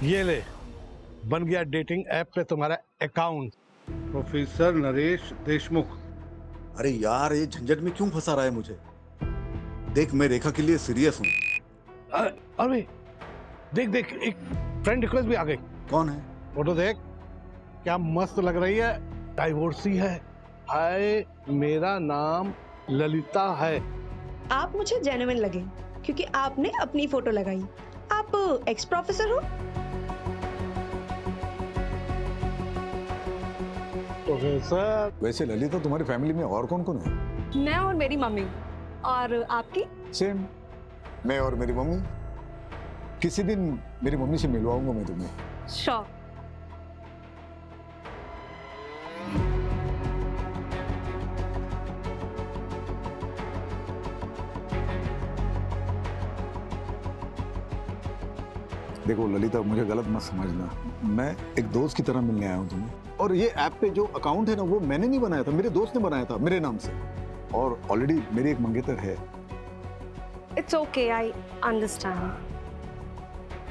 ये ले, बन गया डेटिंग ऐप पे तुम्हारा अकाउंट। प्रोफेसर नरेश देशमुख। अरे यार, ये झंझट में क्यों फंसा रहा है मुझे? देख, मैं रेखा के लिए सीरियस हूँ। अरे देख देख, एक फ्रेंड रिक्वेस्ट भी आ गई। कौन है? फोटो देख, क्या मस्त लग रही है। डाइवोर्सी है। हाय, मेरा नाम ललिता है। आप मुझे जेन्युइन लगे क्योंकि आपने अपनी फोटो लगाई। आप एक्स प्रोफेसर हो? प्रोफेसर। वैसे ललिता, तुम्हारी फैमिली में और कौन कौन है? मैं और मेरी मम्मी। और आपकी? सेम, मैं और मेरी मम्मी। किसी दिन मेरी मम्मी से मिलवाऊंगा मैं तुम्हें। श्योर। देखो ललिता, मुझे गलत मत समझना, मैं एक दोस्त की तरह मिलने आया हूँ तुम्हें। और ये ऐप पे जो अकाउंट है ना, वो मैंने नहीं बनाया था, मेरे दोस्त ने बनाया था मेरे नाम से। और ऑलरेडी मेरी एक मंगेतर है। It's okay, I understand.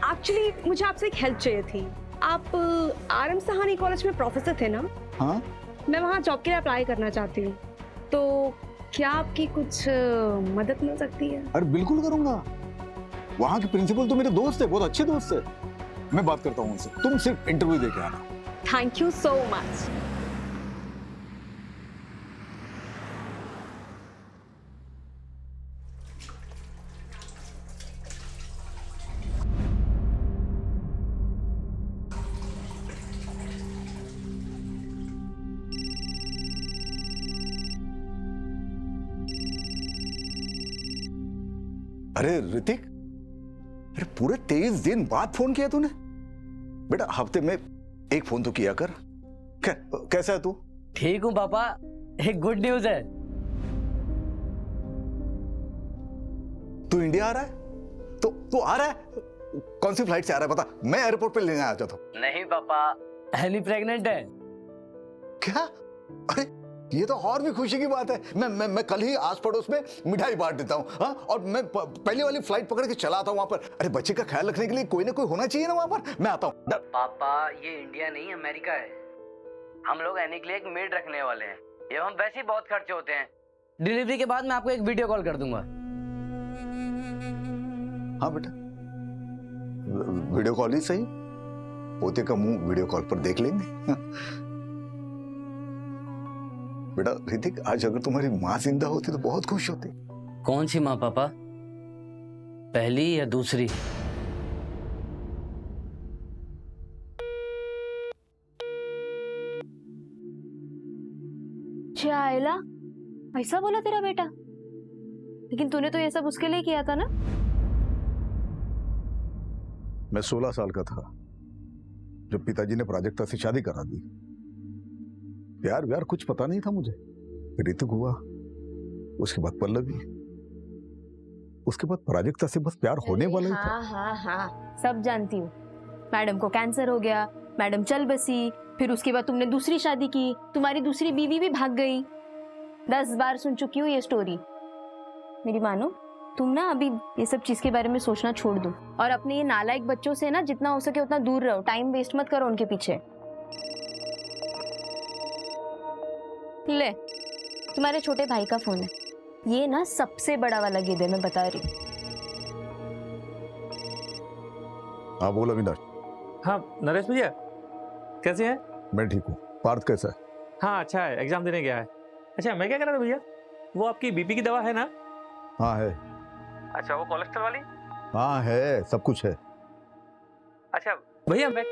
Actually मुझे आपसे एक हेल्प चाहिए थी। आप RM सहानी कॉलेज में प्रोफेसर थे ना? हाँ, मैं वहाँ जॉब के लिए अप्लाई करना चाहती हूँ, तो क्या आपकी कुछ मदद मिल सकती है? अरे बिल्कुल करूंगा। वहाँ के प्रिंसिपल तो मेरे दोस्त है, बहुत अच्छे दोस्त है। मैं बात करता हूँ उनसे, तुम सिर्फ इंटरव्यू दे के आना। Thank you so much. अरे ऋतिक, अरे पूरे 23 दिन बाद फोन किया तूने? बेटा हफ्ते में एक फोन तो किया कर। कैसा है तू? ठीक हूँ पापा। एक गुड न्यूज है। तू इंडिया आ रहा है? तो तू आ रहा है? कौन सी फ्लाइट से आ रहा है बता, मैं एयरपोर्ट पे लेने आ जाता हूँ। नहीं पापा, एली प्रेग्नेंट है। क्या? अरे ये तो और भी खुशी की बात है। मैं कल ही आस पड़ोस में मिठाई बांट देता हूँ। हाँ, और मैं पहले वाली फ्लाइट पकड़ के चला आता हूँ वहां पर। अरे बच्चे का ख्याल रखने के लिए कोई ना कोई होना चाहिए ना वहां पर। मैं आता हूँ। पापा, ये इंडिया नहीं अमेरिका है। हम लोग एनी के लिए एक मेड रखने वाले हैं। ये हम वैसे ही बहुत खर्चे होते हैं। डिलीवरी के बाद मैं आपको एक वीडियो कॉल कर दूंगा। हाँ बेटा, वीडियो कॉल ही सही। पोते का मुंह वीडियो कॉल पर देख लेंगे। बेटा ऋतिक, आज अगर तुम्हारी माँ जिंदा होती तो बहुत खुश होती। कौन सी माँ पापा? पहली या दूसरी? आयला, ऐसा बोला तेरा बेटा? लेकिन तूने तो ये सब उसके लिए किया था ना? मैं 16 साल का था जब पिताजी ने प्राजक्ता से शादी करा दी। प्यार कुछ पता नहीं था मुझे। ऋतिक हुआ, उसके बाद पल्लवी, उसके बाद प्राजक्ता से बस प्यार होने वाला ही था। हाँ, सब जानती हूँ। मैडम को कैंसर हो गया, मैडम चल बसी, फिर उसके बाद तुमने दूसरी शादी की, तुम्हारी दूसरी बीवी भी भाग गई। 10 बार सुन चुकी हूँ ये स्टोरी। मेरी मानो, तुम ना अभी ये सब चीज के बारे में सोचना छोड़ दो और अपने ये नालायक बच्चों से ना जितना हो सके उतना दूर रहो। टाइम वेस्ट मत करो उनके पीछे। ले, तुम्हारे छोटे भाई का फोन है। ये ना सबसे बड़ा वाला गिद्ध है, मैं बता रही हूँ। हाँ बोल अविनाश। हाँ नरेश भैया, कैसे हैं? मैं ठीक हूँ। पार्थ कैसा है? हाँ अच्छा है, एग्जाम देने गया है। अच्छा मैं क्या कह रहा था भैया, वो आपकी बीपी की दवा है ना? हाँ है। अच्छा वो कोलेस्ट्रॉल वाली? हाँ है, सब कुछ है। अच्छा भैया मैं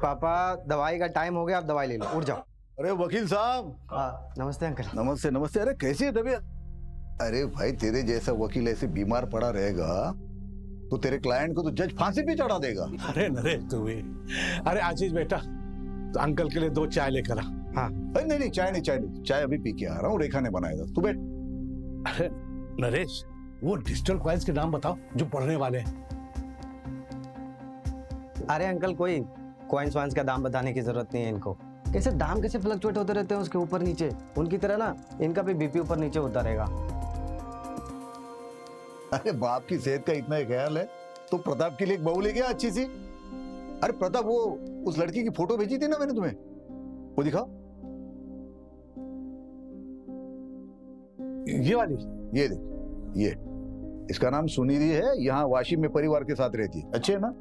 पापा, दवाई का टाइम हो गया, आप दवाई ले लो, उठ जाओ। अरे वकील साहब। नमस्ते अंकल। नमस्ते नमस्ते। अरे कैसी है तबीयत? अरे भाई, तेरे जैसा वकील ऐसे बीमार पड़ा रहेगा तो तेरे क्लाइंट को तो जज फांसी पे चढ़ा देगा। अरे नरेश तू भी। अरे आशीष बेटा, तो अंकल के लिए 2 चाय लेकर आ। हाँ। अरे नहीं चाय अभी पी के आ रहा हूँ, रेखा ने बनाया था। तू बैठ। अरे नरेश, वो डिजिटल कॉइन्स के नाम बताओ जो पढ़ने वाले हैं। अरे अंकल, कोई कॉइन्स वाइन्स का दाम बताने की जरूरत नहीं है इनको। कैसे दाम कैसे फ्लक्चुएट होते रहते हैं उसके ऊपर नीचे, उनकी तरह ना इनका भी बीपी ऊपर नीचे होता रहेगा। अरे बाप की सेहत का इतना ही ख्याल है तो प्रताप के लिए एक बहू ले गया अच्छी सी। अरे प्रताप, वो उस लड़की की फोटो भेजी थी ना मैंने तुम्हें, वो दिखाओ। ये वाली? ये देख, ये इसका नाम सुनिधि है, यहाँ वाशिम में परिवार के साथ रहती है। अच्छे है ना?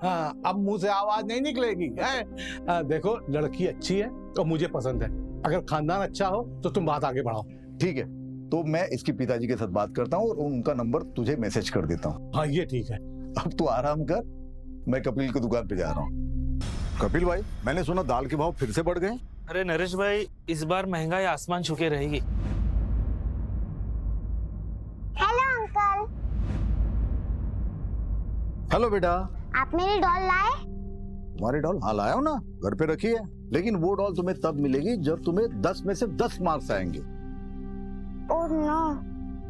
हाँ, अब मुंह से आवाज नहीं निकलेगी है? देखो लड़की अच्छी है तो मुझे पसंद है, अगर खानदान अच्छा हो तो तुम बात आगे बढ़ाओ। ठीक है, तो मैं इसके पिताजी के साथ बात करता हूँ और उनका नंबर तुझे मैसेज कर देता हूँ। हाँ ये ठीक है। अब तू आराम कर, मैं कपिल की दुकान पे जा रहा हूँ। कपिल भाई, मैंने सुना दाल के भाव फिर से बढ़ गए। अरे नरेश भाई, इस बार महंगाई आसमान छू के रहेगी। Hello uncle. हेलो बेटा। आप मेरी डॉल लाए? तुम्हारी डॉल? हाँ लाया हूँ ना, घर पे रखी है, लेकिन वो डॉल तुम्हें तब मिलेगी जब तुम्हें 10 में से 10 मार्क्स आएंगे। ओह नो,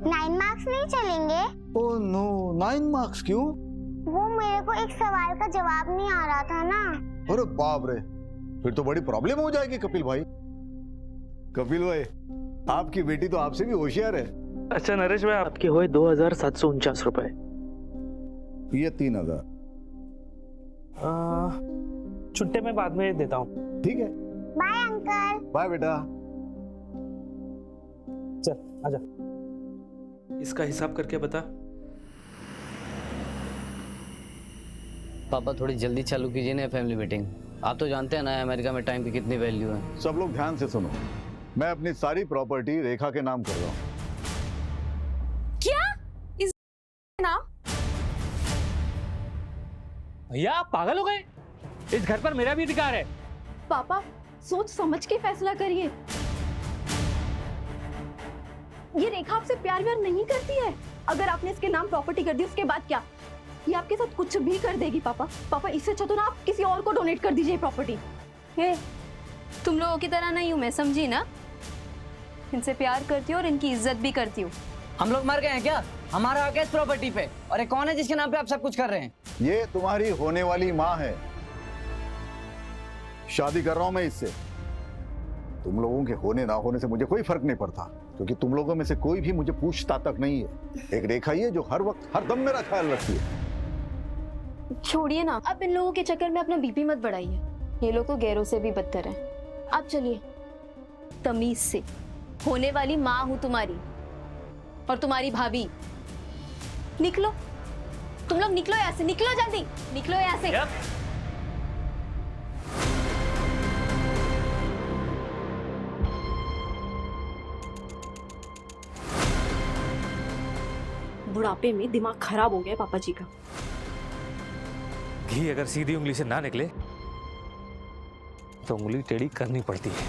9 मार्क्स नहीं चलेंगे? ओह नो, 9 मार्क्स क्यों? वो मेरे को एक सवाल का जवाब नहीं आ रहा था ना। अरे बाप रे, फिर तो बड़ी प्रॉब्लम हो जाएगी कपिल भाई। कपिल भाई, आपकी बेटी तो आपसे भी होशियार है। अच्छा नरेश भाई, आपके हुए 2749 रुपए। ये 3000। छुट्टे में बाद में देता हूँ। ठीक है, बाय अंकल। बाय बेटा। चल आजा, इसका हिसाब करके बता। पापा थोड़ी जल्दी चालू कीजिए ना फैमिली मीटिंग। आप तो जानते हैं ना अमेरिका में टाइम की कितनी वैल्यू है। सब लोग ध्यान से सुनो, मैं अपनी सारी प्रॉपर्टी रेखा के नाम कर रहा हूँ। क्या? इस नाम? भैया आप पागल हो गए? इस घर पर मेरा भी अधिकार है। पापा सोच समझ के फैसला करिए। ये रेखा आपसे प्यार व्यार नहीं करती है। अगर आपने इसके नाम प्रॉपर्टी कर दी उसके बाद क्या? ये आपके साथ कुछ भी कर देगी पापा। पापा इससे अच्छा तो ना आप किसी और को डोनेट कर दीजिए प्रॉपर्टी। तुम लोगों की तरह नहीं हूँ मैं, समझी ना? इनसे प्यार करती हूँ और इनकी इज्जत भी करती हूँ। हम लोग मर गए हैं क्या? हमारा हक है इस प्रॉपर्टी पे। और ये कौन है जिसके नाम पे आप सब कुछ कर रहे हैं? ये तुम्हारी होने वाली माँ है, शादी कर रहा हूं मैं इससे। तुम लोगों के होने ना होने से मुझे कोई फर्क नहीं पड़ता, क्योंकि तुम लोगों में से कोई भी मुझे पूछता तक नहीं है। एक रेखा ही है जो हर वक्त हर दम मेरा ख्याल रखती है। छोड़िए ना, अब इन लोगों के चक्कर में अपना बीपी मत बढ़ाइए। ये लोग तो गैरों से भी बदतर हैं। आप चलिए, तमीज से। होने वाली माँ हूँ तुम्हारी और तुम्हारी भाभी। निकलो, तुम लोग निकलो यहाँ से, निकलो जल्दी, निकलो यहाँ से। बुढ़ापे में दिमाग खराब हो गया पापा जी का। घी अगर सीधी उंगली से ना निकले तो उंगली टेढ़ी करनी पड़ती है।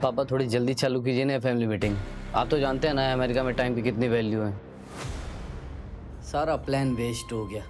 पापा थोड़ी जल्दी चालू कीजिए ना फैमिली मीटिंग। आप तो जानते हैं ना अमेरिका में टाइम की कितनी वैल्यू है। सारा प्लान वेस्ट हो गया।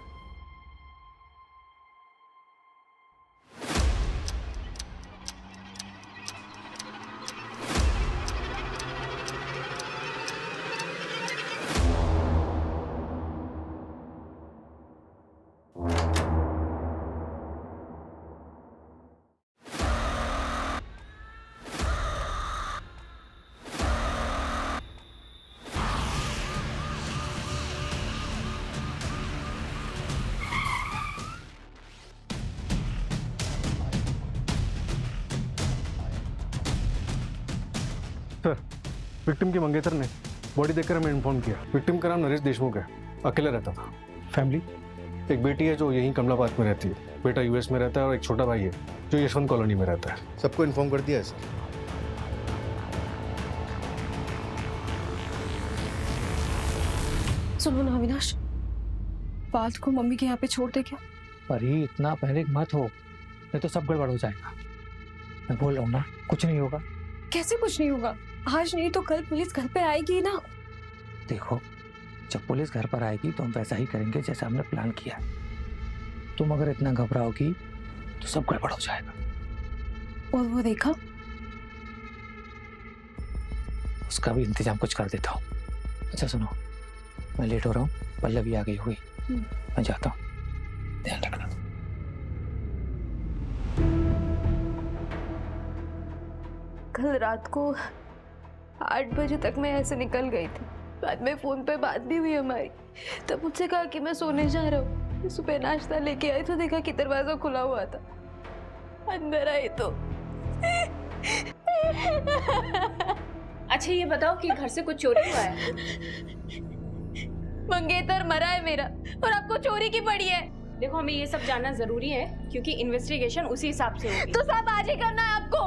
सर, विक्टिम के मंगेतर ने बॉडी देखकर हमें इन्फॉर्म किया। विक्टिम का नाम नरेश देशमुख है, अकेला रहता था। फैमिली, एक बेटी है जो यहीं कमलाबाद में रहती है, बेटा यूएस में रहता है और एक छोटा भाई है जो यशवंत कॉलोनी में रहता है। सबको इन्फॉर्म कर दिया है सर। सुनो ना अविनाश, बात को मम्मी के यहाँ पे छोड़ दे क्या? अरे इतना पैनिक मत हो, नहीं तो सब गड़बड़ हो जाएगा। मैं बोल रहा हूँ ना, कुछ नहीं होगा। कैसे कुछ नहीं होगा? आज नहीं तो कल पुलिस घर पे आएगी ना। देखो, जब पुलिस घर पर आएगी तो हम वैसा ही करेंगे जैसा हमने प्लान किया। तुम अगर इतना घबराओगी तो सब गड़बड़ हो जाएगा। और वो देखा, उसका भी इंतजाम कुछ कर देता हूँ। अच्छा सुनो, मैं लेट हो रहा हूँ, पल्लवी आ गई होगी, मैं जाता हूँ, ध्यान रखना। कल रात को 8 बजे तक मैं ऐसे निकल गई थी। बाद में फोन पे बात भी हुई हमारी। तब मुझसे कहा कि मैं सोने जा रहा हूँ। सुबह नाश्ता लेके आई तो देखा कि दरवाजा खुला हुआ था। अंदर आई तो अच्छा ये बताओ कि घर से कुछ चोरी हुआ है? मंगेतर मरा है मेरा और आपको चोरी की पड़ी है। देखो हमें ये सब जानना जरूरी है क्योंकि इन्वेस्टिगेशन उसी हिसाब से होगी। तो सब आज ही करना है आपको।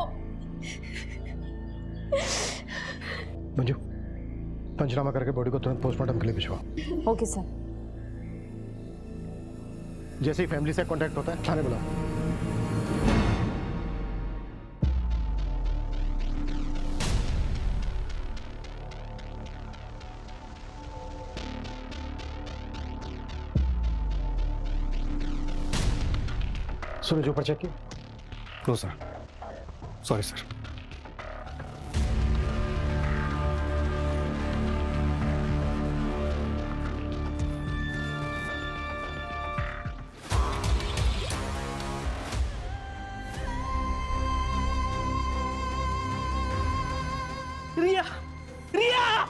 मंजू, पंचनामा करके बॉडी को तुरंत पोस्टमार्टम के लिए भिजवाओ। Okay sir. जैसे ही फैमिली से कांटेक्ट होता है थाने बुलाओ। सुनो जो पर्चा की? No sir, sorry sir. Riya, Riya!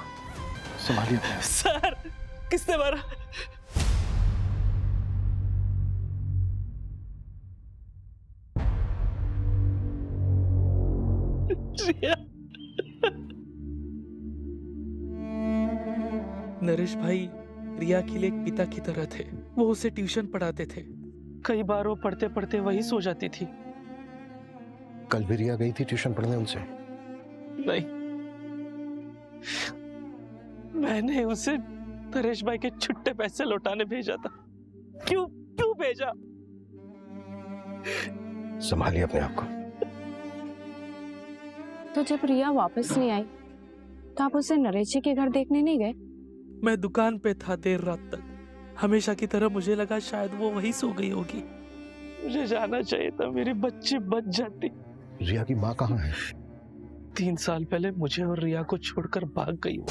संभालिए अपने आप। सर, किसने मारा? रिया। नरेश भाई रिया के लिए एक पिता की तरह थे। वो उसे ट्यूशन पढ़ाते थे। कई बार वो पढ़ते पढ़ते वही सो जाती थी। कल भी रिया गई थी ट्यूशन पढ़ने उनसे? नहीं, मैंने उसे नरेश भाई के छुट्टे पैसे लौटाने भेजा था। क्यों भेजा? संभालिए अपने आप को। तो जब रिया वापस नहीं आई तो आप उसे नरेश जी के घर देखने नहीं गए? मैं दुकान पे था देर रात तक। हमेशा की तरह मुझे लगा शायद वो वही सो गई होगी। मुझे जाना चाहिए था, मेरी बच्ची बच जाती। रिया की माँ कहाँ है? 3 साल पहले मुझे और रिया को छोड़कर भाग गई वो।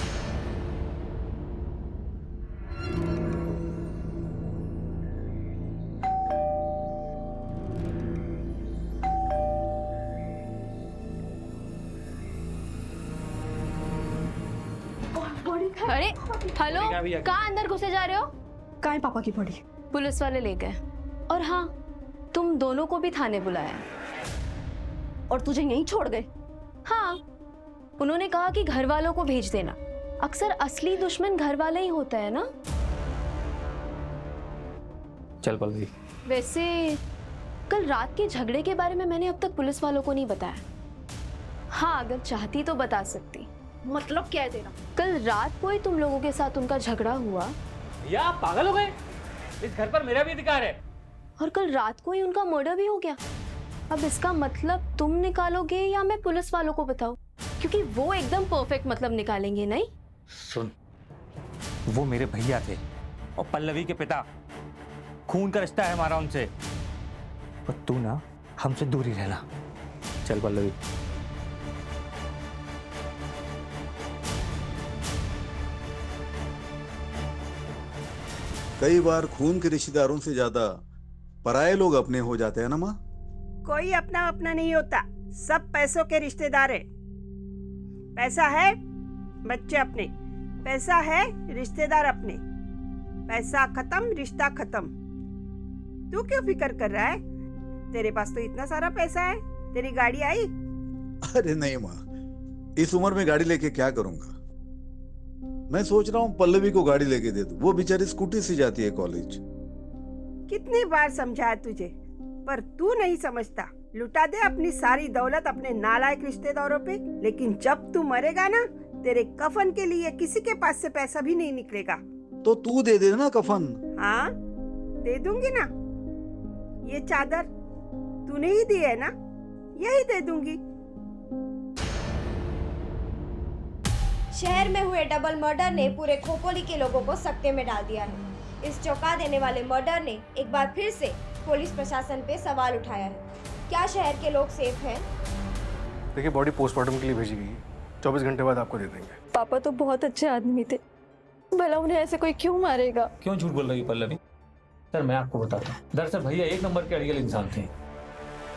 अरे हेलो, कहाँ अंदर घुसे जा रहे हो? कहाँ है पापा की बॉडी? पुलिस वाले ले गए। और हाँ, तुम दोनों को भी थाने बुलाया। और तुझे यहीं छोड़ गए? हाँ, उन्होंने कहा कि घर वालों को भेज देना। अक्सर असली दुश्मन घर वाले ही होता है ना। चल पल्लवी। वैसे कल रात के झगड़े के बारे में मैंने अब तक पुलिस वालों को नहीं बताया। हाँ, अगर चाहती तो बता सकती। मतलब क्या है तेरा? कल रात को ही तुम लोगों के साथ उनका झगड़ा हुआ। या आप पागल हो गए? इस घर पर मेरा भी अधिकार है। और कल रात को ही उनका मर्डर भी हो गया। अब इसका मतलब तुम निकालोगे या मैं पुलिस वालों को बताऊं? क्योंकि वो एकदम परफेक्ट मतलब निकालेंगे नहीं। सुन, वो मेरे भैया थे और पल्लवी के पिता। खून का रिश्ता है हमारा उनसे। और तू ना हमसे दूर ही रहना। चल पल्लवी। कई बार खून के रिश्तेदारों से ज्यादा पराये लोग अपने हो जाते हैं ना माँ। कोई अपना अपना नहीं होता, सब पैसों के रिश्तेदार है। पैसा है बच्चे अपने, पैसा है रिश्तेदार अपने। पैसा खत्म रिश्ता खत्म। तू क्यों फिक्र कर रहा है? तेरे पास तो इतना सारा पैसा है। तेरी गाड़ी आई? अरे नहीं माँ, इस उम्र में गाड़ी लेके क्या करूंगा। मैं सोच रहा हूँ पल्लवी को गाड़ी लेके दे दूं। वो बेचारी स्कूटी से जाती है कॉलेज। कितनी बार समझाया तुझे, पर तू नहीं समझता। लुटा दे अपनी सारी दौलत अपने नालायक रिश्तेदारों पे, लेकिन जब तू मरेगा ना, तेरे कफन के लिए किसी के पास से पैसा भी नहीं निकलेगा। तो तू दे दे ना कफन। हाँ दे दूंगी ना। ये चादर तूने ही दी है ना, यही दे दूंगी। शहर में हुए डबल मर्डर ने पूरे खोपोली के लोगों को सकते में डाल दिया है। इस चौंका देने वाले मर्डर ने एक बार फिर से पुलिस प्रशासन पे सवाल उठाया है। क्या शहर के लोग सेफ हैं? देखिए, बॉडी पोस्टमार्टम के लिए भेजी गई है। 24 घंटे बाद आपको दे देंगे। पापा तो बहुत अच्छे आदमी थे, भला उन्हें ऐसे कोई क्यों मारेगा? क्यों झूठ बोल रही है पल्लवी? सर मैं आपको बताता हूँ, दरअसल भैया एक नंबर के अड़ियल इंसान थे।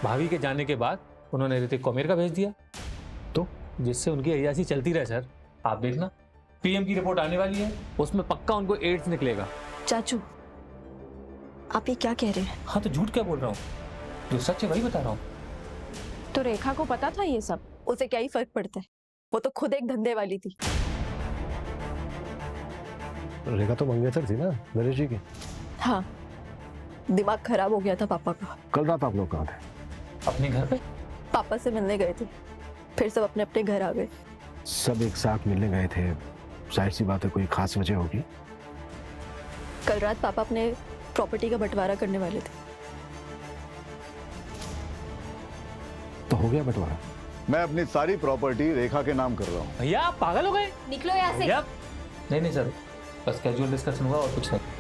भाभी के जाने के बाद उन्होंने ऋतिक को अमेरिका भेज दिया, तो जिससे उनकी अय्यासी चलती रहे। सर आप देखना, पीएम की रिपोर्ट आने वाली है, उसमें पक्का उनको एड्स निकलेगा। चाचू आप ये क्या कह रहे हैं? हाँ तो झूठ क्या बोल रहा हूँ, जो सच है वही बता रहा हूँ। तो रेखा को पता था ये सब? उसे क्या ही फर्क पड़ता है, वो तो खुद एक धंधे वाली थी। रेखा तो मंगेतर थी ना नरेश जी की। हाँ, दिमाग खराब हो गया था पापा का। कल रात आप लोग कहाँ थे? अपने घर पे पापा से मिलने गए थे, फिर सब अपने अपने घर आ गए। सब एक साथ मिलने गए थे, जाहिर सी बात है कोई खास वजह होगी। कल रात पापा अपने प्रॉपर्टी का बंटवारा करने वाले थे। तो हो गया बंटवारा? मैं अपनी सारी प्रॉपर्टी रेखा के नाम कर रहा हूँ। भैया आप पागल हो गए? निकलो यहाँ से। भैया नहीं सर, बस कैजुअल डिस्कशन हुआ और कुछ नहीं।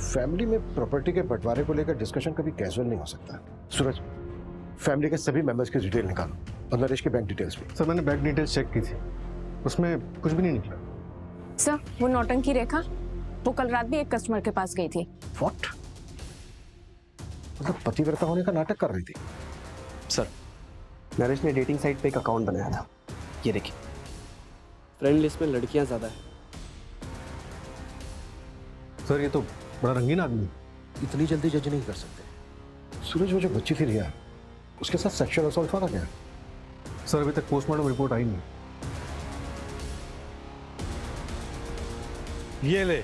फैमिली में प्रॉपर्टी के बंटवारे को लेकर डिस्कशन कभी कैजुअल नहीं हो सकता। सूरज, फैमिली के सभी मेंबर्स की डिटेल निकालो और नरेश की बैंक डिटेल्स भी। सर मैंने बैंक डिटेल्स चेक की थी, उसमें कुछ भी नहीं निकला। सर वो नौटंकी रेखा, वो कल रात भी एक कस्टमर के पास गई थी। व्हाट? मतलब पतिव्रता होने का नाटक कर रही थी? सर नरेश ने डेटिंग साइट पे एक अकाउंट बनाया था, ये देखिए। फ्रेंड लिस्ट में लड़कियां ज्यादा है। सर ये तो बड़ा रंगीन आदमी। इतनी जल्दी जज नहीं कर सकते। सूरज वो जो बच्ची थी रिया, उसके साथ सेक्सुअल असॉल्ट हुआ था क्या? सर अभी तक पोस्टमार्टम रिपोर्ट आई नहीं। ये ले,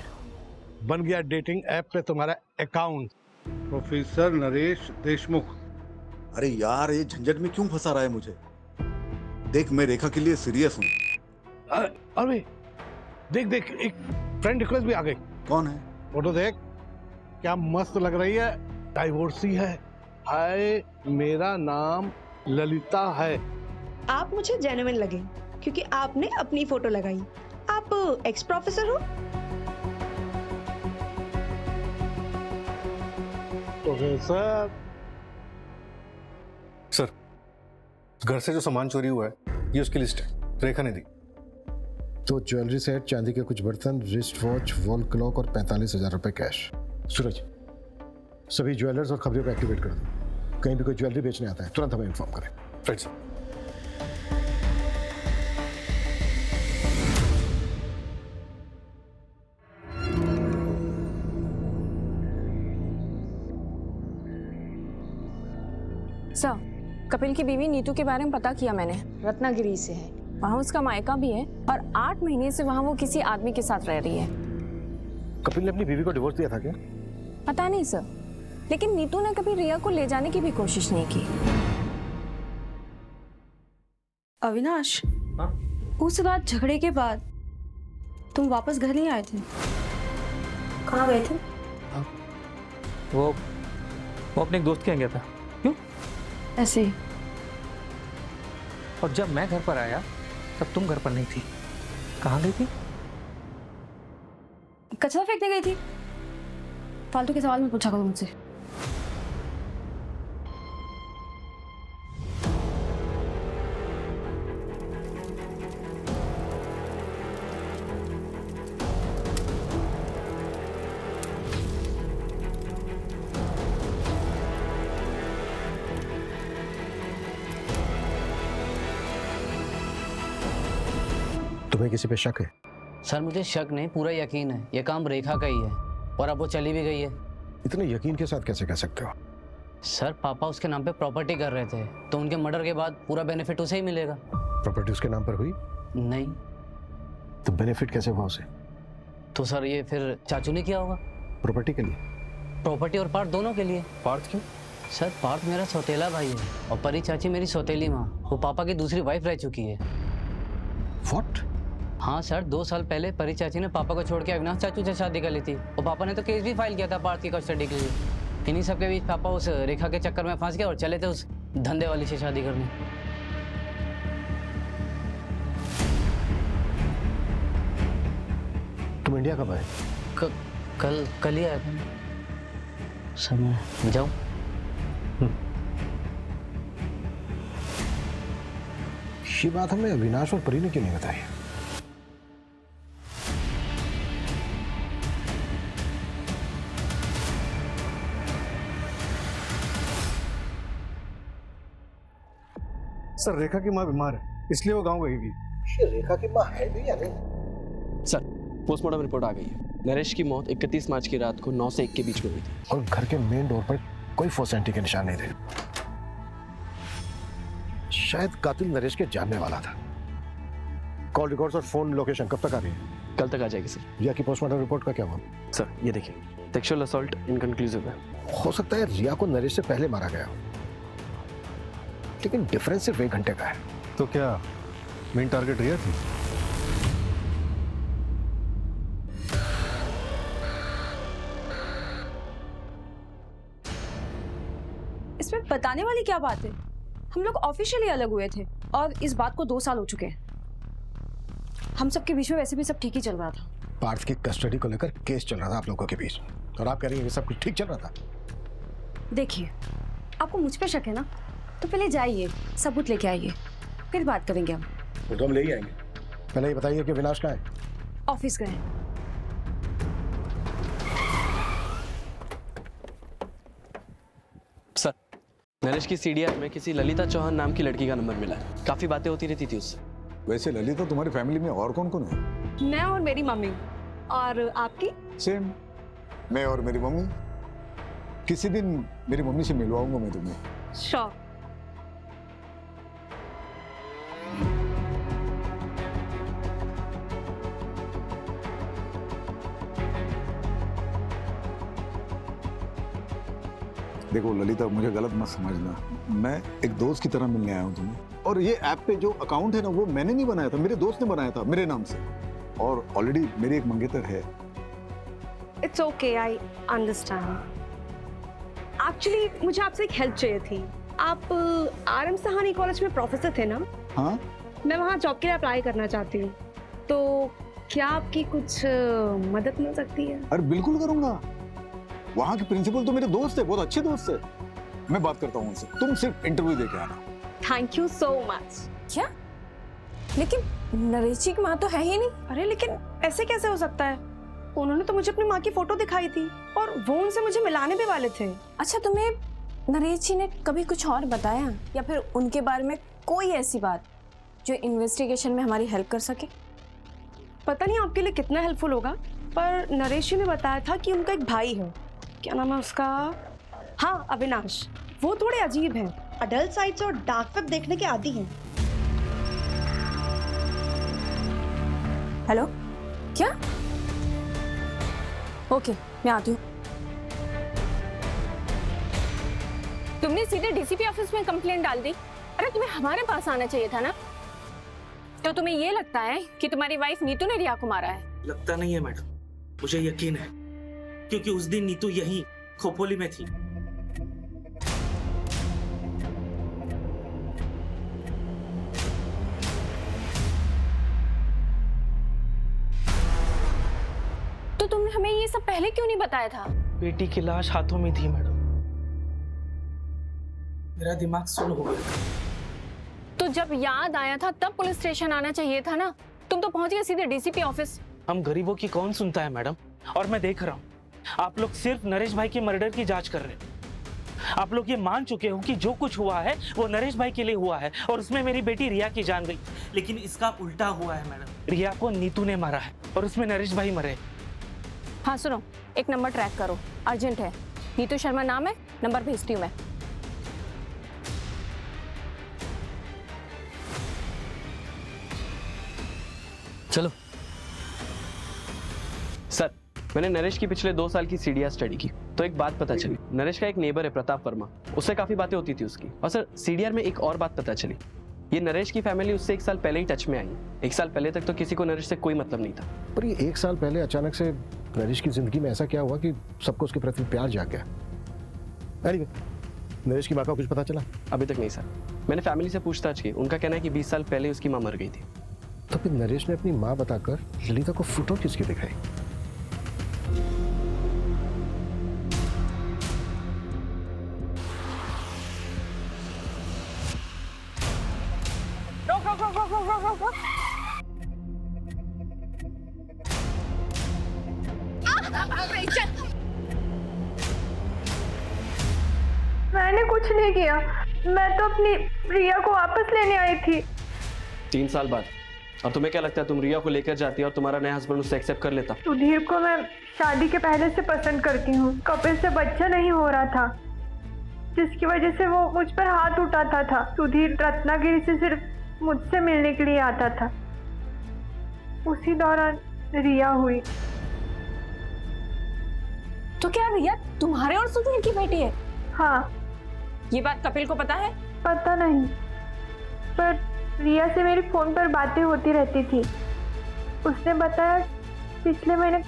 बन गया डेटिंग ऐप पे तुम्हारा अकाउंट। प्रोफेसर नरेश देशमुख। अरे यार ये झंझट में क्यों फंसा रहा है मुझे? देख मैं रेखा के लिए सीरियस हूँ। अरे देख देख, एक फ्रेंड रिक्वेस्ट भी आ गई। कौन है? फोटो देख, क्या मस्त लग रही है, डाइवोर्सी है। हाय, मेरा नाम ललिता है। आप मुझे जेन्युइन लगे क्योंकि आपने अपनी फोटो लगाई। आप एक्स प्रोफेसर हो? प्रोफेसर सर घर से जो सामान चोरी हुआ है ये उसकी लिस्ट है, रेखा ने दी। तो ज्वेलरी सेट, चांदी के कुछ बर्तन, रिस्ट वॉच, वॉल क्लॉक और 45,000 रुपए कैश। सूरज, सभी ज्वेलर्स और खबरियों को एक्टिवेट कर दो। कहीं भी कोई ज्वेलरी बेचने आता है तुरंत हमें इन्फॉर्म करें। Right sir. सर कपिल की बीवी नीतू के बारे में पता किया मैंने, रत्नागिरी से है, वहाँ उसका मायका भी है और 8 महीने से वहाँ वो किसी आदमी के साथ रह रही है। कपिल ने अपनी बीवी को डिवोर्स दिया था क्या? पता नहीं सर, लेकिन नीतू ने कभी रिया को ले जाने की भी कोशिश नहीं की। अविनाश, उस रात झगड़े के बाद तुम वापस घर नहीं आए थे? कहाँ गए थे? वो अपने एक दोस्त के यहाँ गया था। क्यों? ऐसे ही। और जब मैं घर पर आया तब तुम घर पर नहीं थी। कहाँ गई थी? कचरा फेंकने गई थी। फालतू के सवाल मत पूछा करो मुझसे। तुम्हें किसी पे शक है? सर मुझे शक नहीं, पूरा यकीन है, ये काम रेखा का ही है और अब वो चली भी गई है। इतने यकीन के साथ कैसे कह सकते हो? सर पापा उसके नाम पे प्रॉपर्टी कर रहे थे, तो उनके मर्डर के बाद पूरा बेनिफिट उसे ही मिलेगा। प्रॉपर्टी उसके नाम पर हुई? नहीं। तो बेनिफिट कैसे हुआ उसे? तो सर ये फिर चाचू ने किया होगा। प्रॉपर्टी के लिए? प्रॉपर्टी और पार्थ दोनों के लिए। पार्थ क्यों? सर पार्थ मेरा सौतेला भाई है और परी चाची मेरी सौतेली माँ, वो पापा की दूसरी वाइफ रह चुकी है। What? हाँ सर, 2 साल पहले परी चाची ने पापा को छोड़ के अविनाश चाचू से शादी कर ली थी और पापा ने तो केस भी फाइल किया था पार्थ की कस्टडी के लिए। इन्हीं सब के बीच पापा उस रेखा के चक्कर में फंस गए और चले थे उस धंधे वाली से शादी करने। तुम इंडिया कब आए? कल ही आया था। सर मैं जाऊँ? ये बात हमें अविनाश और परी ने क्यों नहीं बताई? सर, रेखा की माँ बीमार है, इसलिए वो गांव गई थी। रेखा की माँ है भी या नहीं? सर, पोस्टमार्टम रिपोर्ट आ गई है। नरेश की मौत 31 मार्च की रात को 9 से 1 के बीच में हुई थी और घर के मेन डोर पर कोई फोसेंटी के निशान नहीं थे। शायद कातिल नरेश के जानने वाला था। कॉल रिकॉर्ड्स और फोन लोकेशन कब तक आ रही है? कल तक आ जाएगी सर। रिया की पोस्टमार्टम रिपोर्ट का क्या हुआ? सर, ये देखिए, सेक्सुअल असॉल्ट इनकंक्लूसिव है। हो सकता है रिया को नरेश से पहले मारा गया हो, लेकिन डिफरेंस सिर्फ 1 घंटे का है। तो क्या मेन टारगेट रिया थी? इसमें बताने वाली क्या बात है? हम लोग ऑफिशियली अलग हुए थे और इस बात को 2 साल हो चुके हैं। हम सबके बीच में वैसे भी सब ठीक ही चल रहा था। पार्थ की कस्टडी को लेकर केस चल रहा था आप लोगों के बीच, और आप कह रही हैं कि सब कुछ ठीक चल रहा था? देखिए, आपको मुझ पे शक है ना, तो पहले जाइए, सबूत लेके आइए, फिर बात करेंगे हम। तो हम ले ही आएंगे। पहले ये बताइए कि विनाश कहाँ है? ऑफिस गए। सर, नरेश की सीडीआर में किसी ललिता चौहान नाम की लड़की का नंबर मिला है। काफी बातें होती रहती थी उससे। वैसे ललिता तुम्हारी फैमिली में और कौन कौन है? मैं और मेरी मम्मी। और आपकी? सेम, मैं और मेरी मम्मी। किसी दिन मेरी मम्मी से मिलवाऊंगा मैं तुम्हें। श्योर। देखो ललिता, मुझे गलत मत समझना, मैं एक दोस्त की तरह मिलने आया हूँ तुम्हें। और ये ऐप पे जो अकाउंट है ना, वो मैंने नहीं बनाया था, मेरे दोस्त ने बनाया था मेरे नाम से, और ऑलरेडी मेरी एक मंगेतर है। It's okay, I understand. Actually मुझे आपसे एक हेल्प चाहिए थी। आप RM सहानी कॉलेज में प्रोफेसर थे ना? हाँ। मैं वहाँ जॉब के लिए अप्लाई करना चाहती हूँ, तो क्या आपकी कुछ मदद मिल सकती है? अरे बिल्कुल करूंगा। वहाँ के प्रिंसिपल तो मेरे दोस्त है, बहुत अच्छे दोस्त है। मैं बात करता हूँ उनसे, तुम सिर्फ इंटरव्यू दे के आना। Thank you so much. क्या? लेकिन नरेश जी की माँ तो है ही नहीं। अरे लेकिन ऐसे कैसे हो सकता है? उन्होंने तो मुझे अपनी माँ की फोटो दिखाई थी और वो उनसे मुझे मिलाने भी वाले थे। अच्छा, तुम्हें नरेश जी ने कभी कुछ और बताया या फिर उनके बारे में कोई ऐसी बात जो इन्वेस्टिगेशन में हमारी हेल्प कर सके? पता नहीं आपके लिए कितना हेल्पफुल होगा, पर नरेश जी ने बताया था कि उनका एक भाई है, क्या नाम है उसका? हाँ, अविनाश। वो थोड़े अजीब हैं, अडल्ट साइट्स और डार्क वेब देखने के आदी हैं। हेलो, क्या? ओके, मैं आती हूँ। तुमने सीधे डीसीपी ऑफिस में कंप्लेंट डाल दी। अरे तुम्हें हमारे पास आना चाहिए था ना। तो तुम्हें ये लगता है कि तुम्हारी वाइफ नीतू ने रिया को मारा है? लगता नहीं है मैडम, मुझे यकीन है, क्योंकि उस दिन नीतू यहीं खोपोली में थी। तो तुमने हमें ये सब पहले क्यों नहीं बताया था? बेटी की लाश हाथों में थी मैडम, मेरा दिमाग सुन हो गया। तो जब याद आया था तब पुलिस स्टेशन आना चाहिए था ना। तुम तो पहुंच गए सीधे डीसीपी ऑफिस। हम गरीबों की कौन सुनता है मैडम, और मैं देख रहा हूँ आप लोग सिर्फ नरेश भाई के मर्डर की जांच कर रहे हैं। आप लोग ये मान चुके हो कि जो कुछ हुआ है वो नरेश भाई के लिए हुआ है और उसमें मेरी बेटी रिया की जान गई, लेकिन इसका उल्टा हुआ है मैडम। रिया को नीतू ने मारा है और उसमें नरेश भाई मरे। हाँ सुनो, एक नंबर ट्रैक करो, अर्जेंट है। नीतू शर्मा नाम है, नंबर भेजती हूँ मैं। चलो। सर, मैंने नरेश की पिछले 2 साल की सीडीआर स्टडी की, तो एक बात पता चली। नरेश का एक नेबर है प्रताप वर्मा, उससे काफी बातें होती थी उसकी। और सर, सीडीआर में एक और बात पता चली, ये नरेश की फैमिली उससे 1 साल पहले ही टच में आई। 1 साल पहले तक तो किसी को नरेश से कोई मतलब नहीं था। पर ये 1 साल पहले अचानक से नरेश की जिंदगी में ऐसा क्या हुआ कि सबको उसके प्रति प्यार जाग गया? anyway, नरेश की माँ का कुछ पता चला? अभी तक नहीं सर, मैंने फैमिली से पूछताछ की। उनका कहना है कि 20 साल पहले उसकी माँ मर गई थी। तो फिर नरेश ने अपनी माँ बताकर ललिता को फोटो किसकी दिखाई? रोक मैंने कुछ नहीं किया, मैं तो अपनी रिया को वापस लेने आई थी। 3 साल बाद और तुम्हें क्या लगता है तुम रिया को लेकर जाती और तुम्हारा नया हस्बैंड उससे एक्सेप्ट कर लेता? सुधीर को मैं शादी के पहले से पसंद करती हूँ। कपिल से बच्चा नहीं हो रहा था, जिसकी वजह से वो मुझ पर हाथ उठाता था। सुधीर रत्नागिरी से सिर्फ मुझसे मिलने के लिए आता था। उसी दौरान रिया हुई। तो क्या रिया तुम्हारे और सुधीर की बेटी है? हाँ। ये बात कपिल को पता है? पता नहीं, पर रिया से मेरी फोन पर बातें होती रहती थी। उसने बताया पिछले महीने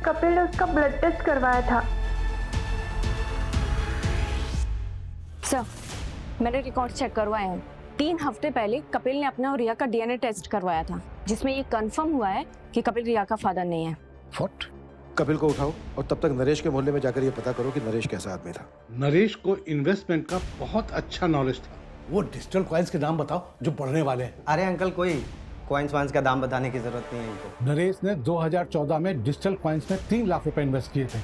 कपिल ने उसका ब्लड टेस्ट करवाया था। सर, मैंने रिकॉर्ड चेक करवाए हैं। 3 हफ्ते पहले कपिल ने अपना और रिया का डीएनए टेस्ट करवाया था, जिसमें ये कंफर्म हुआ है कि कपिल रिया का फादर नहीं है। व्हाट? कपिल को उठाओ और तब तक नरेश के मोहल्ले में जाकर ये पता करो कि नरेश कैसा आदमी था। नरेश को इन्वेस्टमेंट का बहुत अच्छा नॉलेज था। वो डिजिटल कॉइन्स के नाम बताओ जो बढ़ने वाले हैं। अरे अंकल, कोई कॉइन्स वाइन्स का दाम बताने की जरूरत नहीं है इनको। नरेश ने 2014 में डिजिटल कॉइन्स में 3 लाख रुपए इन्वेस्ट किए थे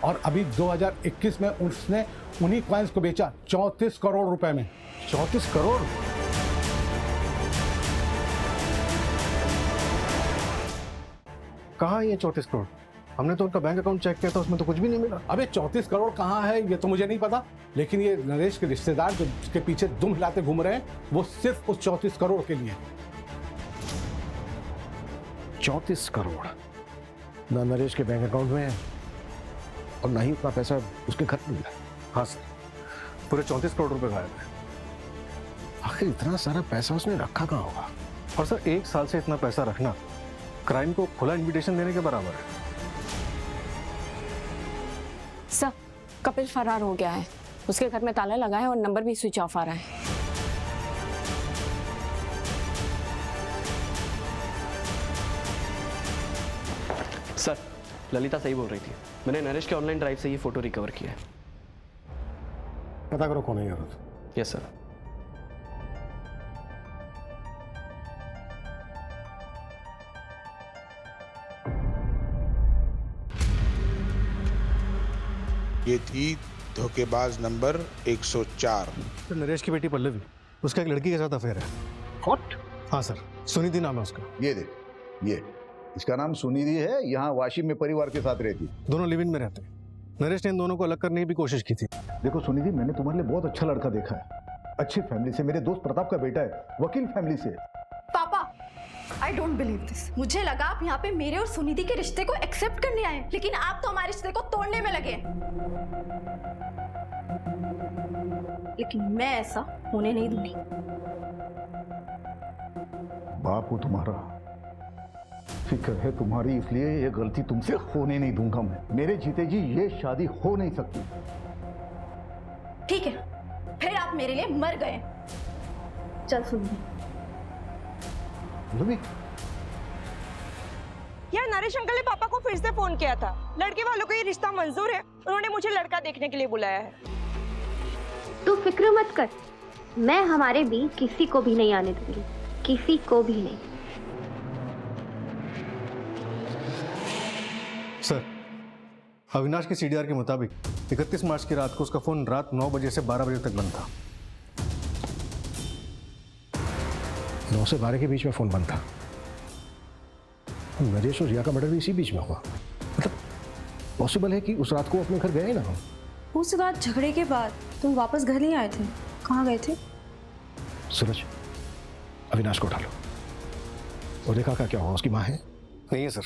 और अभी 2021 में उसने उन्हीं कॉइन्स को बेचा 34 करोड़ रुपए में। 34 करोड़? कहाँ है ये 34 करोड़? हमने तो उनका बैंक अकाउंट चेक किया था, उसमें तो कुछ भी नहीं मिला। अबे 34 करोड़ कहाँ है ये तो मुझे नहीं पता, लेकिन ये नरेश के रिश्तेदार जो उसके पीछे दुम हिलाते घूम रहे हैं, वो सिर्फ उस 34 करोड़ के लिए। 34 करोड़ ना नरेश के बैंक अकाउंट में है और ना ही उतना पैसा उसके घर में मिला। हाँ सर, पूरे 34 करोड़ रुपए गायब है। आखिर इतना सारा पैसा उसने रखा कहाँ होगा? और सर, 1 साल से इतना पैसा रखना क्राइम को खुला इन्विटेशन देने के बराबर है। सर, कपिल फरार हो गया है। उसके घर में ताला लगा है और नंबर भी स्विच ऑफ आ रहा है। सर, ललिता सही बोल रही थी। मैंने नरेश के ऑनलाइन ड्राइव से ये फोटो रिकवर किया है। पता करो कौन है ये औरत। Yes sir. ये थी धोखेबाज नंबर 104। तो नरेश की बेटी पल्लवी, उसका एक लड़की के साथ अफेयर है। व्हाट? हाँ सर, सुनिधि नाम है उसका। ये देख, ये इसका नाम सुनिधि है, यहाँ वाशिम में परिवार के साथ रहती। दोनों लिव इन में रहते हैं। नरेश ने इन दोनों को अलग करने की भी कोशिश की थी। देखो सुनिधि, मैंने तुम्हारे लिए बहुत अच्छा लड़का देखा है, अच्छी फैमिली से, मेरे दोस्त प्रताप का बेटा है, वकील फैमिली से। पापा, आई डोंट बिलीव दिस। मुझे लगा आप यहाँ पे मेरे और सुनिधि के रिश्ते को एक्सेप्ट करने आए, लेकिन आप तो हमारे रिश्ते को तोड़ने में लगे। लेकिन मैं ऐसा होने नहीं दूंगी। बाप हूं तुम्हारा, फिक्र है तुम्हारी, इसलिए ये गलती तुमसे होने नहीं दूंगा मैं। मेरे जीते जी ये शादी हो नहीं सकती। ठीक है, फिर आप मेरे लिए मर गए। चल सुनिधि। यार, नरेश अंकल ने पापा को फिर से फोन किया था। लड़के वालों को ये रिश्ता मंजूर है, उन्होंने मुझे लड़का देखने के लिए बुलाया है। तू फिक्र मत कर, मैं हमारे बीच किसी को भी नहीं आने दूंगी, किसी को भी नहीं। सर, अविनाश की सीडीआर के मुताबिक 31 मार्च की रात को उसका फोन रात 9 बजे से 12 बजे तक बंद था। 9 से 12 के बीच में फोन बंद था। नरेश और रिया का मर्डर भी इसी बीच में हुआ। मतलब पॉसिबल है कि उस रात को अपने घर गए ना हम। उस रात झगड़े के बाद तुम वापस घर नहीं आए थे, कहाँ गए थे? सूरज, अविनाश को उठा लो और रेखा का क्या हुआ? उसकी माँ है? नहीं है सर,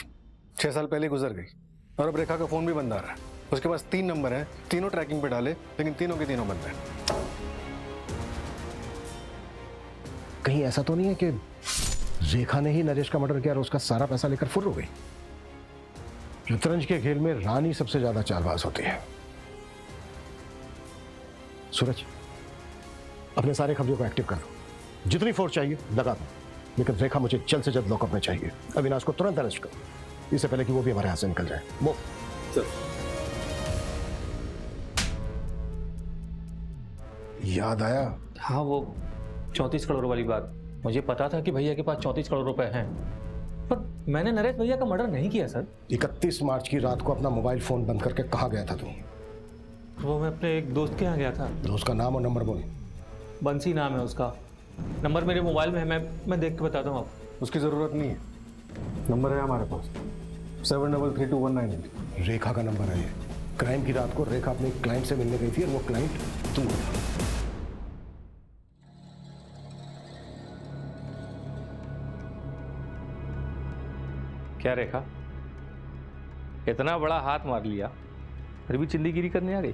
6 साल पहले गुजर गई और अब रेखा का फोन भी बंद आ रहा है। उसके पास 3 नंबर हैं, तीनों ट्रैकिंग पे डाले, लेकिन तीनों के तीनों बंद हैं। कहीं ऐसा तो नहीं है कि रेखा ने ही नरेश का मर्डर किया और उसका सारा पैसा लेकर फुर्र हो गई? शतरंज के खेल में रानी सबसे ज्यादा चालबाज होती है। सूरज, अपने सारे खबरों को एक्टिव कर दो, जितनी फोर्स चाहिए लगा दो, लेकिन रेखा मुझे जल्द से जल्द लॉकअप में चाहिए। अविनाश को तुरंत अरेस्ट करो, इससे पहले कि वो भी हमारे हाथ से निकल जाए। मूव। याद आया? हाँ, वो 34 करोड़ वाली बात। मुझे पता था कि भैया के पास 34 करोड़ रुपए हैं, पर मैंने नरेश भैया का मर्डर नहीं किया सर। 31 मार्च की रात को अपना मोबाइल फोन बंद करके कहाँ गया था तुम? वो मैं अपने एक दोस्त के यहाँ गया था। दोस्त का नाम और नंबर बोल। बंसी नाम है उसका, नंबर मेरे मोबाइल में है, मैं देख के बताता हूँ आपको। उसकी ज़रूरत नहीं है, नंबर है हमारे पास 733219। रेखा का नंबर है ये। क्राइम की रात को रेखा अपने क्लाइंट से मिलने गई थी और वो क्लाइंट तुम हो। क्या रेखा, इतना बड़ा हाथ मार लिया फिर भी चिल्लीगिरी करने आ गई?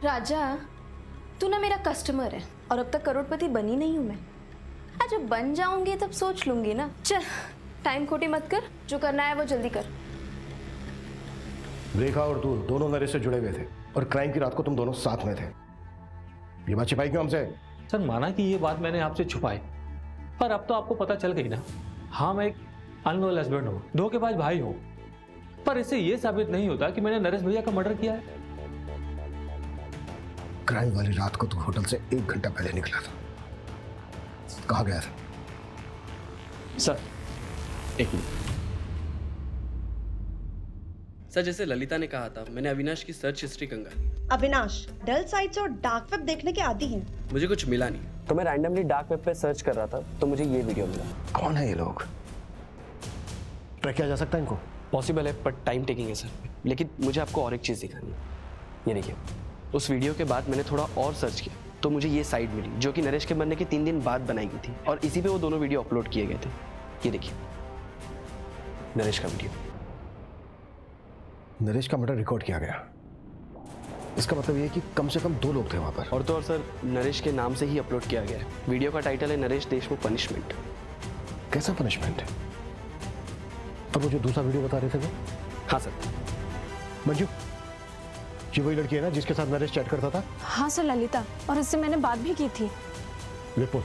राजा, तू ना मेरा कस्टमर है और अब तक करोड़पति बनी नहीं हूं मैं। आज जब बन जाऊंगी तब सोच लूंगी ना। चल, टाइम खोटी मत कर, जो करना है वो जल्दी कर। रेखा और तू दोनों नरेश से जुड़े हुए थे और क्राइम की रात को तुम दोनों साथ में थे। ये बात छिपाई क्यों हमसे? सर माना कि ये बात मैंने आपसे छुपाई, पर अब तो आपको पता चल गई ना। हाँ, मैं एक अनलॉयल हस्बैंड हूँ, धोखेबाज भाई हूँ, पर इससे ये साबित नहीं होता कि मैंने नरेश भैया का मर्डर किया है। क्राइम वाली रात को तू होटल से 1 घंटा पहले निकला था, कहाँ गया था? सर एक मिनट। सर, जैसे ललिता ने कहा था, मैंने अविनाश की सर्च हिस्ट्री कंगाली। अविनाश डल साइट्स और डार्क वेब देखने के आदी हैं। मुझे कुछ मिला नहीं, तो मैं रैंडमली डार्क वेब पे सर्च कर रहा था, तो मुझे ये वीडियो मिला। कौन है ये लोग? ट्रैक किया जा सकता है इनको? पॉसिबल है, पर टाइम टेकिंग है सर। लेकिन मुझे आपको और एक चीज़ दिखानी है। ये देखिए, उस वीडियो के बाद मैंने थोड़ा और सर्च किया तो मुझे ये साइट मिली, जो कि नरेश के मरने के 3 दिन बाद बनाई गई थी, और इसी पे वो दोनों वीडियो अपलोड किए गए थे। ये देखिए, नरेश का वीडियो। नरेश का मर्डर रिकॉर्ड किया गया, इसका मतलब ये है कि कम से कम 2 लोग थे वहां पर। और तो और सर, नरेश के नाम से ही अपलोड किया गया है। वीडियो का टाइटल है नरेश देशमुख पनिशमेंट। कैसा पनिशमेंट है? और वो जो दूसरा वीडियो बता रहे थे वो? हाँ सर। मंजू, ये वही लड़की है ना जिसके साथ नरेश चैट करता था? हाँ सर, ललिता, और इससे मैंने बात भी की थी। विपुल,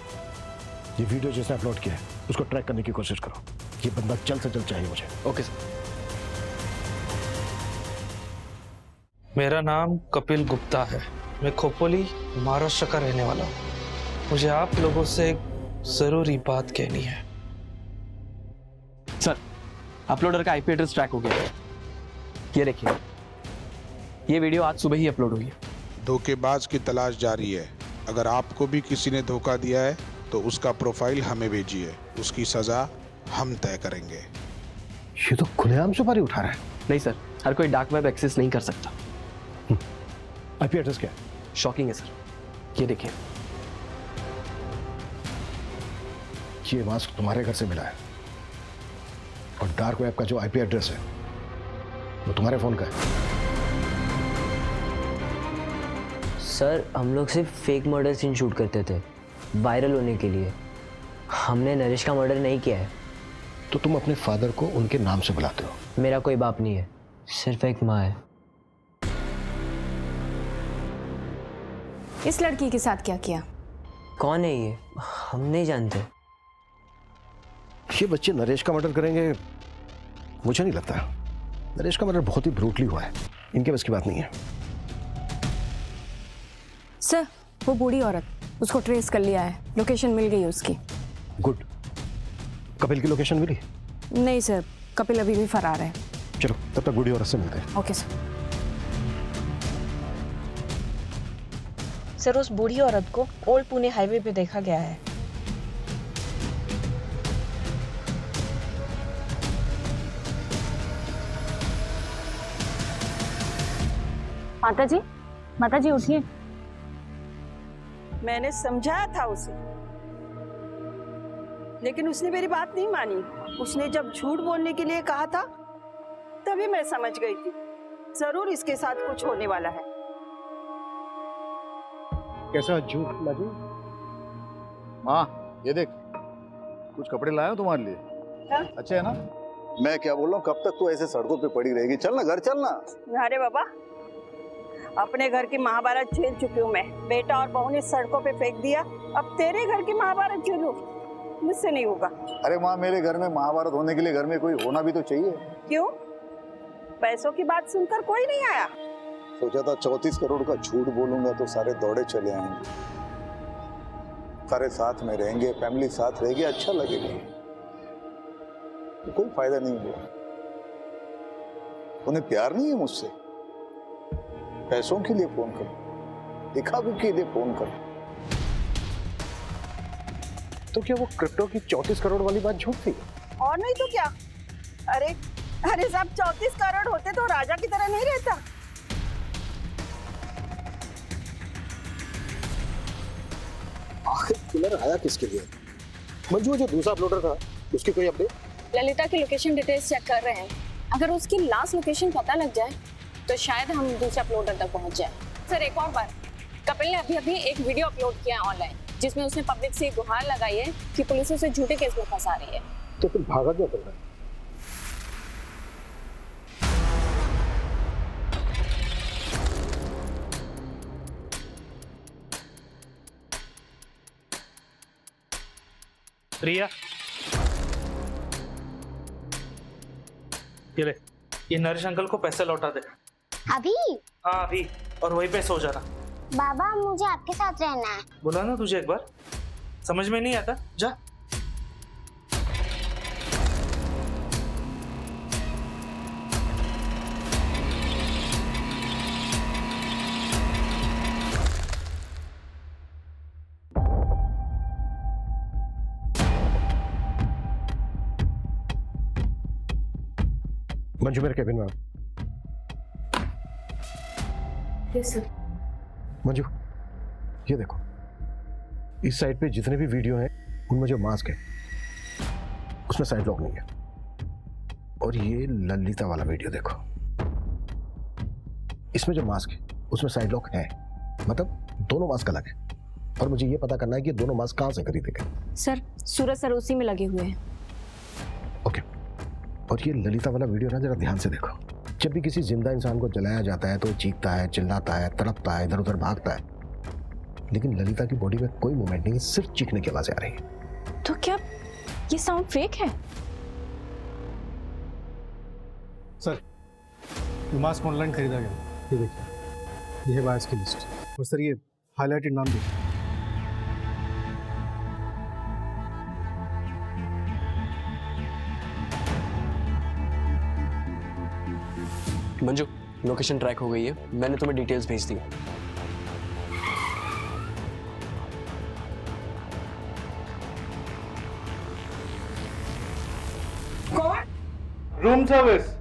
ये वीडियो जिसने अपलोड किया है उसको ट्रैक करने की कोशिश करो। ये बंदा जल्द से जल्द चाहिए मुझे। Okay sir. मेरा नाम कपिल गुप्ता है, मैं खोपोली महाराष्ट्र का रहने वाला हूँ। मुझे आप लोगों से एक जरूरी बात कहनी है। सर, अपलोडर का आईपी एड्रेस ट्रैक हो गया है। ये देखिए, ये वीडियो आज सुबह ही अपलोड हुई है। धोखेबाज की तलाश जारी है। अगर आपको भी किसी ने धोखा दिया है तो उसका प्रोफाइल हमें भेजिए, उसकी सजा हम तय करेंगे। ये तो खुलेआम सुपारी उठा रहा है। नहीं सर, हर कोई डार्क वेब एक्सेस नहीं कर सकता। आईपी एड्रेस क्या है? शॉकिंग है सर, ये देखिए। ये मास्क तुम्हारे घर से मिला है और डार्क वेब का जो आईपी एड्रेस है वो तुम्हारे फोन का है। सर, हम लोग सिर्फ फेक मर्डर सीन शूट करते थे वायरल होने के लिए। हमने नरेश का मर्डर नहीं किया है। तो तुम अपने फादर को उनके नाम से बुलाते हो? मेरा कोई बाप नहीं है, सिर्फ एक माँ है। इस लड़की के साथ क्या किया? कौन है ये? हम नहीं जानते। ये बच्चे नरेश का मर्डर करेंगे मुझे नहीं लगता। नरेश का मर्डर बहुत ही ब्रूटली हुआ है, इनके बस की बात नहीं है। सर, वो बूढ़ी औरत, उसको ट्रेस कर लिया है, लोकेशन मिल गई उसकी। गुड। कपिल की लोकेशन मिली? नहीं सर, कपिल अभी भी फरार है। चलो तब तक बूढ़ी औरत से मिलते हैं। Okay sir. सर, उस बूढ़ी औरत को ओल्ड पुणे हाईवे पे देखा गया है। माता जी उठिए। मैंने समझाया था उसे, लेकिन उसने मेरी बात नहीं मानी। उसने जब झूठ बोलने के लिए कहा था तभी मैं समझ गई थी, जरूर इसके साथ कुछ होने वाला है। कैसा झूठ लगी? माँ, ये देख, कुछ कपड़े लाया हूं तुम्हारे लिए। क्या? अच्छे है ना? मैं क्या बोल रहा हूँ, कब तक तू ऐसे सड़कों पे पड़ी रहेगी? चल ना घर, चलना। अरे बाबा, अपने घर की महाभारत झेल चुकी हूँ मैं। बेटा और बहू ने सड़कों पे फेंक दिया, अब तेरे घर की महाभारत झेलूं? मुझसे नहीं होगा। अरे माँ, मेरे घर में महाभारत होने के लिए घर में कोई होना भी तो चाहिए। क्यों? पैसों की बात सुनकर कोई नहीं आया? सोचा था 34 करोड़ का झूठ बोलूंगा तो सारे दौड़े चले आएंगे। सारे साथ में रहेंगे, फैमिली साथ रहेगी, अच्छा लगेगा। तो कोई फायदा नहीं हुआ। उन्हें प्यार नहीं है मुझसे, पैसों के लिए फोन करो, दिखावे के लिए फोन करो। तो क्या वो क्रिप्टो की 34 करोड़ वाली बात झूठ थी? और नहीं तो क्या। अरे अरे साहब, 34 करोड़ होते तो राजा की तरह नहीं रहता। आखिर किलर आया किसके लिए? मंजू, जो दूसरा अपलोडर था उसकी कोई अपडेट? ललिता की लोकेशन डिटेल्स चेक कर रहे हैं। अगर उसकी लास्ट लोकेशन पता लग जाए तो शायद हम दूसरे अपलोडर तक पहुंच जाए। सर, एक और बार, कपिल ने अभी एक वीडियो अपलोड किया है ऑनलाइन, जिसमें उसने पब्लिक से गुहार लगाई है कि पुलिस उसे झूठे केस में फंसा रही है। तो फिर भागा क्या कर रहा है? रिया, ये ले, ये नरेश अंकल को पैसे लौटा दे। अभी? हाँ अभी, और वहीं पे सो जाना। बाबा, मुझे आपके साथ रहना है। बोला ना तुझे एक बार, समझ में नहीं आता, जा। मंजू, मेरे केबिन में आओ। Yes sir. मंजू, ये देखो, इस साइड पे जितने भी वीडियो हैं उनमें जो मास्क है उसमें साइड लॉक नहीं है। और ये ललिता वाला वीडियो देखो, इसमें जो मास्क है उसमें साइड लॉक है, मतलब दोनों मास्क अलग है। और मुझे ये पता करना है कि दोनों मास्क कहां से खरीदे गए। सर, सूरज सर उसी में लगे हुए हैं। ओके। और ये ललिता वाला वीडियो ना जरा ध्यान से देखो। जब भी किसी जिंदा इंसान को जलाया जाता है तो चीखता है, चिल्लाता है, तड़पता है, इधर उधर भागता है, लेकिन ललिता की बॉडी में कोई मूवमेंट नहीं है, सिर्फ चीखने की आवाजें आ रही है। तो क्या ये साउंड फेक है? सर, ये मास्क ऑनलाइन खरीदा गया। ये देखिए, ये है बायर्स की लिस्ट। और सर, ये हाईलाइटेड नाम देखिए। मंजू, लोकेशन ट्रैक हो गई है, मैंने तुम्हें डिटेल्स भेज दी। कौन? Room service.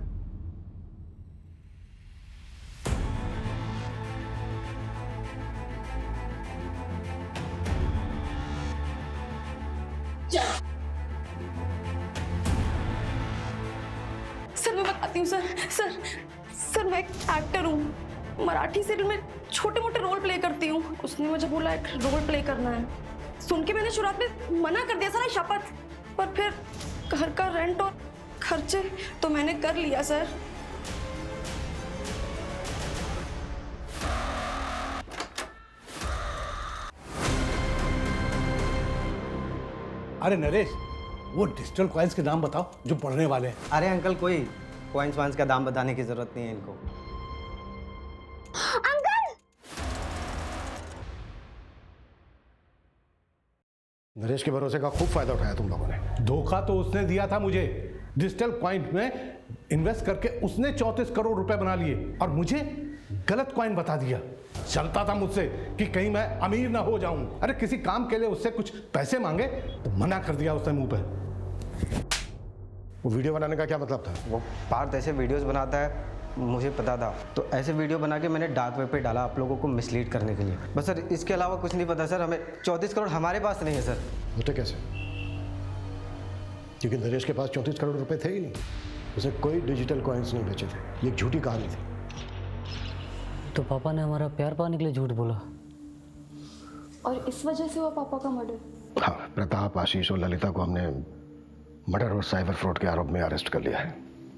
सर, मैं बताती हूँ सर, मैं एक एक्टर हूँ। मराठी सीरियल में छोटे मोटे रोल प्ले करती हूँ। उसने मुझे बोला एक रोल प्ले करना है। सुन के मैंने शुरुआत में मना कर दिया सर, शपथ। पर फिर घर का रेंट और खर्चे तो मैंने कर लिया सर। अरे नरेश, वो डिजिटल कॉइन्स के नाम बताओ जो पढ़ने वाले हैं। अरे अंकल, कोई कॉइन्स वाइन्स का दाम बताने की जरूरत नहीं है इनको। अंकल! नरेश के भरोसे का खूब फायदा उठाया तुम लोगों ने। धोखा तो उसने दिया था मुझे। डिजिटल कॉइन में इन्वेस्ट करके उसने 34 करोड़ रुपए बना लिए और मुझे गलत कॉइन बता दिया। चलता था मुझसे कि कहीं मैं अमीर ना हो जाऊं। अरे किसी काम के लिए उससे कुछ पैसे मांगे तो मना कर दिया उसने मुंह पे। वो वीडियो बनाने का क्या मतलब था? वो पार्थ ऐसे वीडियोस बनाता है, मुझे पता था। तो ऐसे वीडियो बना के मैंने डार्क वेब पे डाला आप लोगों को मिसलीड करने के लिए। बस सर, इसके अलावा कुछ नहीं पता सर। हमें 34 करोड़ हमारे पास नहीं है सर। होते कैसे? क्योंकि नरेश के पास 34 करोड़ रुपए थे ही नहीं। उसे कोई डिजिटल कॉइन्स नहीं बेचे थे। ये एक झूठी कहानी थी। तो पापा ने हमारा प्यार पाने के लिए झूठ बोला, और इस वजह से हुआ पापा का मर्डर। हाँ, प्रताप, आशीष और ललिता को हमने मर्डर और साइबर फ्रॉड के आरोप में अरेस्ट कर लिया है।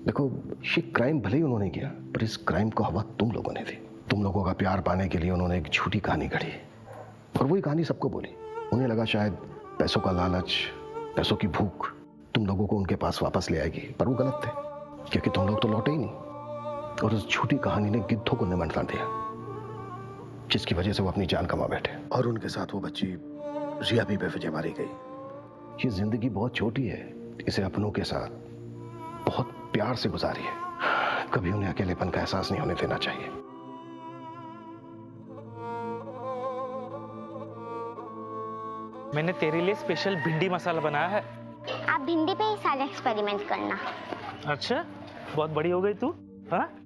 देखो, ये क्राइम भले ही उन्होंने किया, पर इस क्राइम को हवा तुम लोगों ने दी। तुम लोगों का प्यार पाने के लिए उन्होंने एक झूठी कहानी गढ़ी और वही कहानी सबको बोली। उन्हें लगा शायद पैसों का लालच, पैसों की भूख तुम लोगों को उनके पास वापस ले आएगी, पर वो गलत थे, क्योंकि तुम लोग तो लौटे ही नहीं। और उस झूठी कहानी ने गिद्धों को निमंत्रण दिया, जिसकी वजह से वो अपनी जान गंवा बैठे। और उनके साथ वो बच्ची रिया भी बेवजह मारी गई। ये जिंदगी बहुत छोटी है, इसे अपनों के साथ बहुत प्यार से गुजारिए। कभी उन्हें अकेलेपन का एहसास नहीं होने देना चाहिए। मैंने तेरे लिए स्पेशल भिंडी मसाला बनाया है। आप भिंडी पे ही सारे एक्सपेरिमेंट करना। अच्छा, बहुत बड़ी हो गई तू। हाँ,